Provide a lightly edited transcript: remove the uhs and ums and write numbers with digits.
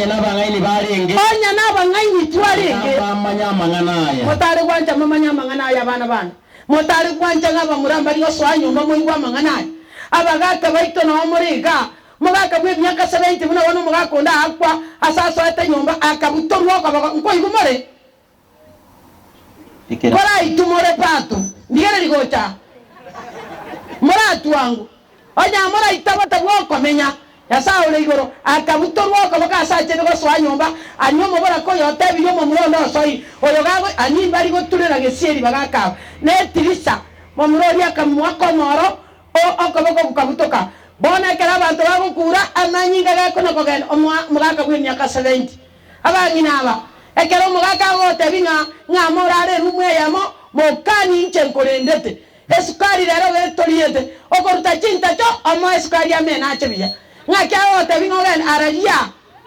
Nabangaini barenge. Onya nabangaini twarenge. Manyamanganaya. Motari kwanja manyamanganaya bana. Motari kwanja ngaba muramba riyo swanyu mbo muigwa manganaya. Abagaka baito na omuriga. Mugaka bwe myaka 70 muna wono mugaka nda akwa asaso ete nyumba akabutorwa kwa nko igumore. Kora itumore pato. Ndigere ligocha. Muratu wangu. Onya mura itabata bwoko menya. Yasa ule igoro akabutorwa kwa baka sache ngo swanyomba anyomo bora ko yote biyomo murondo soi oyogago ani bari go turera gesieri bagaka netirisa momurori akamwa komoro o okoboko kukabutoka bona kera bantu bagukura amanyinga gako no kogen omugaka bwini aka 70 abangina aba ekero mugaka gote binga ngamorare rumwe yamo mokani inchenkolendete esukari rero betoriete okoruta chinta cho omo esukari amena achebiya ngakya wote binga ogen aragia